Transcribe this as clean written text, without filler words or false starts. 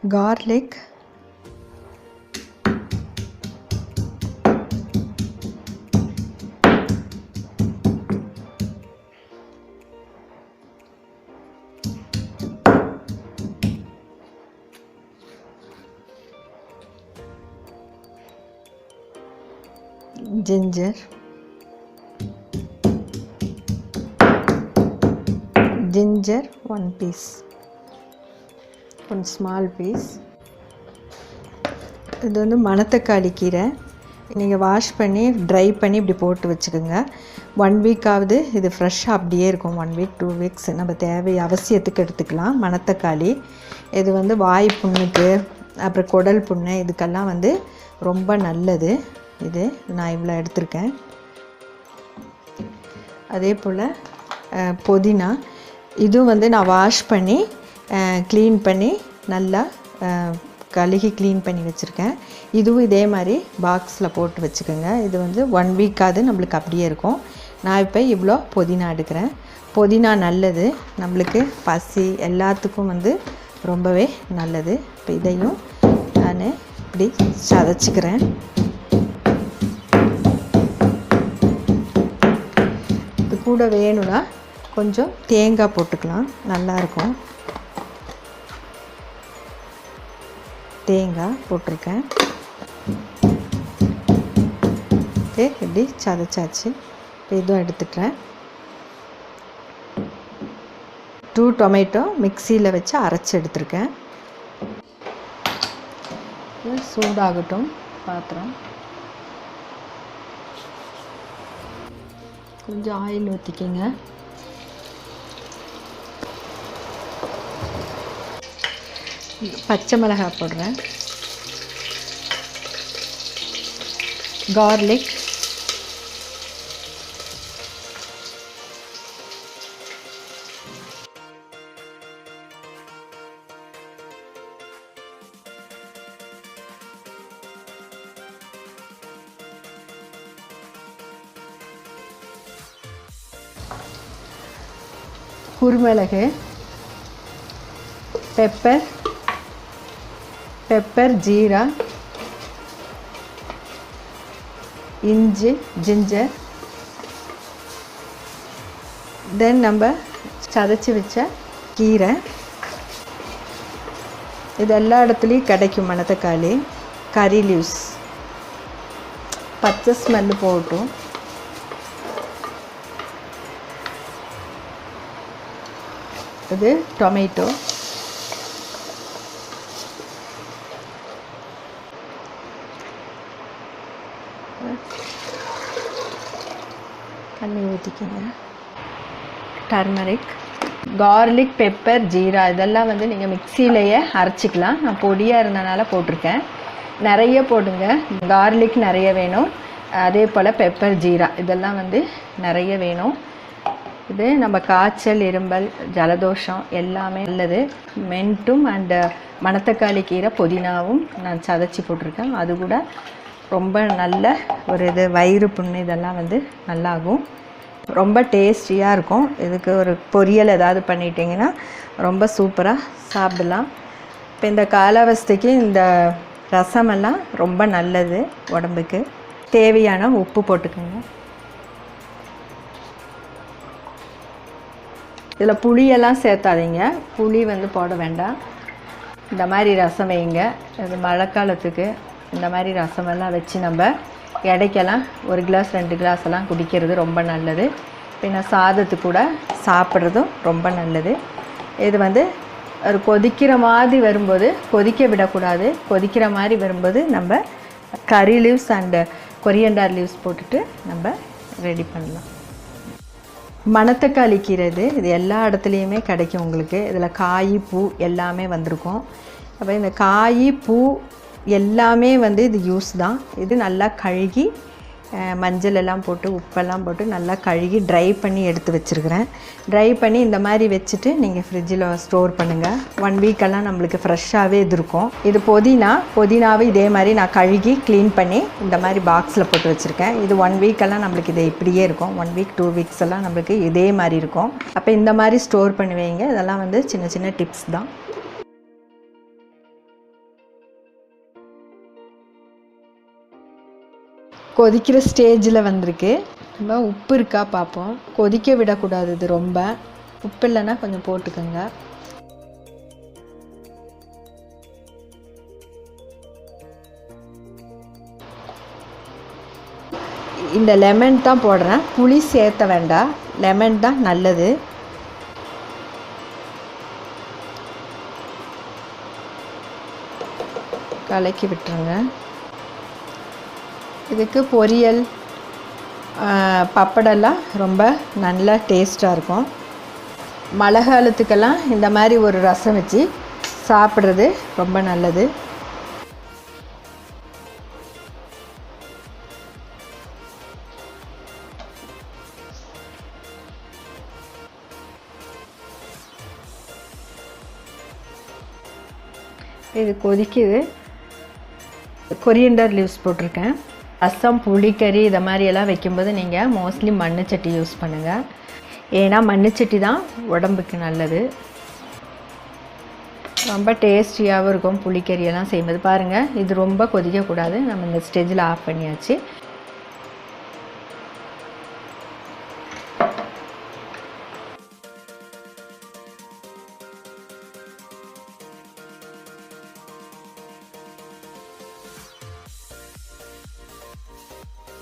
garlic, ginger, one piece, one small piece. இது வந்து மணத்தக்காளி கீரை. நீங்கள் வாஷ் பண்ணி ட்ரை பண்ணி இப்படி போட்டு வச்சுக்கோங்க. 1 வீக்காவது இது ஃப்ரெஷ்ஷாக அப்படியே இருக்கும். 1 வீக் 2 வீக்ஸ் நம்ம தேவை அவசியத்துக்கு எடுத்துக்கலாம். மணத்தக்காளி இது வந்து வாய் புண்ணுக்கு, அப்புறம் குடல் புண்ணு, இதுக்கெல்லாம் வந்து ரொம்ப நல்லது. இது நான் இவ்வளோ எடுத்திருக்கேன். அதே போல் புதினா, இதுவும் வந்து நான் வாஷ் பண்ணி க்ளீன் பண்ணி நல்லா கழுகி க்ளீன் பண்ணி வச்சுருக்கேன். இதுவும் இதே மாதிரி பாக்ஸில் போட்டு வச்சுக்கோங்க. இது வந்து 1 வீக்காவது நம்மளுக்கு அப்படியே இருக்கும். நான் இப்போ இவ்வளோ புதினா எடுக்கிறேன். புதினா நல்லது, நம்மளுக்கு பசி எல்லாத்துக்கும் வந்து ரொம்பவே நல்லது. இப்போ இதையும் நான் இப்படி சதைச்சிக்கிறேன். இது கூட வேணும்னா கொஞ்சம் தேங்காய் போட்டுக்கலாம், நல்லாயிருக்கும். தேங்காய் போட்டிருக்கேன். இப்படி சதைச்சாச்சு. இதுவும் எடுத்துக்கிறேன். 2 டொமேட்டோ மிக்சியில் வச்சு அரைச்சி எடுத்துருக்கேன். சூடாகட்டும் பாத்திரம். கொஞ்சம் ஆயில் ஊற்றிக்கிங்க. பச்சை மிளகாய் போடுறேன். கார்லிக், குருமிளகு, பெப்பர், ஜீரா, இஞ்சி, ஜிஞ்சர், தென் நம்ம சதைச்சி வச்ச கீரை. இது எல்லா இடத்துலையும் கிடைக்கும். மணத்தக்காளி, கறி லீவ்ஸ், பச்சை ஸ்மெல்லு போகட்டும். இது டொமேட்டோ, தண்ணி ஊற்றிக்கிங்க. டர்மரிக், கார்லிக், பெப்பர், ஜீரா இதெல்லாம் வந்து நீங்கள் மிக்சியிலையே அரைச்சிக்கலாம். நான் பொடியாக இருந்தனால போட்டிருக்கேன். நிறைய போடுங்க. கார்லிக் நிறைய வேணும். அதே போல் பெப்பர், ஜீரா இதெல்லாம் வந்து நிறைய வேணும். இது நம்ம காய்ச்சல், இரும்பல், ஜலதோஷம் எல்லாமே நல்லது. மென்ட்டும் அண்டு மணத்தக்காளி கீரை, புதினாவும் நான் சதைச்சி போட்டிருக்கேன். அது கூட ரொம்ப நல்ல ஒரு இது வயிறு புண்ணு இதெல்லாம் வந்து நல்லாகும். ரொம்ப டேஸ்டியாக இருக்கும். இதுக்கு ஒரு பொரியல் ஏதாவது பண்ணிட்டிங்கன்னா ரொம்ப சூப்பராக சாப்பிடலாம். இப்போ இந்த காலாவஸ்தைக்கு இந்த ரசமெல்லாம் ரொம்ப நல்லது உடம்புக்கு. தேவையான உப்பு போட்டுக்கோங்க. இதில் புளியெல்லாம் சேர்த்தாதீங்க. புளி வந்து போட வேண்டாம். இந்த மாதிரி ரசம் வைங்க. இது மழைக்காலத்துக்கு இந்த மாதிரி ரசமெல்லாம் வச்சு நம்ம இடைக்கெல்லாம் 1 கிளாஸ் 2 கிளாஸ் எல்லாம் குடிக்கிறது ரொம்ப நல்லது. பின்ன சாதத்துக்கு கூட சாப்பிட்றதும் ரொம்ப நல்லது. இது வந்து ஒரு கொதிக்கிற மாதிரி வரும்போது, கொதிக்க விடக்கூடாது. கொதிக்கிற மாதிரி வரும்போது நம்ம கறி லீவ்ஸ் அண்டு கொரியண்டர் லீவ்ஸ் போட்டுட்டு நம்ம ரெடி பண்ணலாம். மணத்தக்காளி கீரை இது எல்லா இடத்துலையுமே கிடைக்கும் உங்களுக்கு. இதில் காய், பூ எல்லாமே வந்திருக்கும். அப்போ இந்த காய், பூ எல்லாமே வந்து இது யூஸ் தான். இது நல்லா கழுகி மஞ்சள் எல்லாம் போட்டு உப்பெல்லாம் போட்டு நல்லா கழுகி ட்ரை பண்ணி எடுத்து வச்சுருக்கிறேன். ட்ரை பண்ணி இந்த மாதிரி வச்சுட்டு நீங்கள் ஃப்ரிட்ஜில் ஸ்டோர் பண்ணுங்கள். 1 வீக்கெல்லாம் நம்மளுக்கு ஃப்ரெஷ்ஷாகவே இது இருக்கும். இது புதினாவை இதே மாதிரி நான் கழுகி க்ளீன் பண்ணி இந்த மாதிரி பாக்ஸில் போட்டு வச்சுருக்கேன். இது 1 வீக்கெல்லாம் நம்மளுக்கு இது இப்படியே இருக்கும். 1 வீக் 2 வீக்ஸ் எல்லாம் நம்மளுக்கு இதே மாதிரி இருக்கும். அப்போ இந்த மாதிரி ஸ்டோர் பண்ணுவீங்க. இதெல்லாம் வந்து சின்ன சின்ன டிப்ஸ் தான். கொதிக்கிற ஸ்டேஜில் வந்திருக்கு. நம்ம உப்பு இருக்கா பார்ப்போம். கொதிக்க விடக்கூடாது, இது ரொம்ப. உப்பு இல்லைன்னா கொஞ்சம் போட்டுக்கோங்க. இந்த லெமன் தான் போடுறேன், புளி சேர்த்த வேண்டாம், லெமன் தான் நல்லது. கலக்கி விட்டுருங்க. இதுக்கு பொரியல் பப்படெல்லாம் ரொம்ப நல்லா டேஸ்ட்டாக இருக்கும். மழை காலத்துக்கெல்லாம் இந்த மாதிரி ஒரு ரசம் வச்சு சாப்பிட்றது ரொம்ப நல்லது. இது கொதிக்குது. கொரியண்டர் லீவ்ஸ் போட்டிருக்கேன். ரசம், புளிக்கறி இதை மாதிரியெல்லாம் வைக்கும்போது நீங்கள் மோஸ்ட்லி மண்ணுச்சட்டி யூஸ் பண்ணுங்கள். ஏன்னா மண்ணுச்சட்டி தான் உடம்புக்கு நல்லது. ரொம்ப டேஸ்டியாகவும் இருக்கும் புளிக்கறியெல்லாம் செய்யும்போது. பாருங்கள், இது ரொம்ப கொதிக்கக்கூடாது. நம்ம இந்த ஸ்டேஜில் ஆஃப் பண்ணியாச்சு.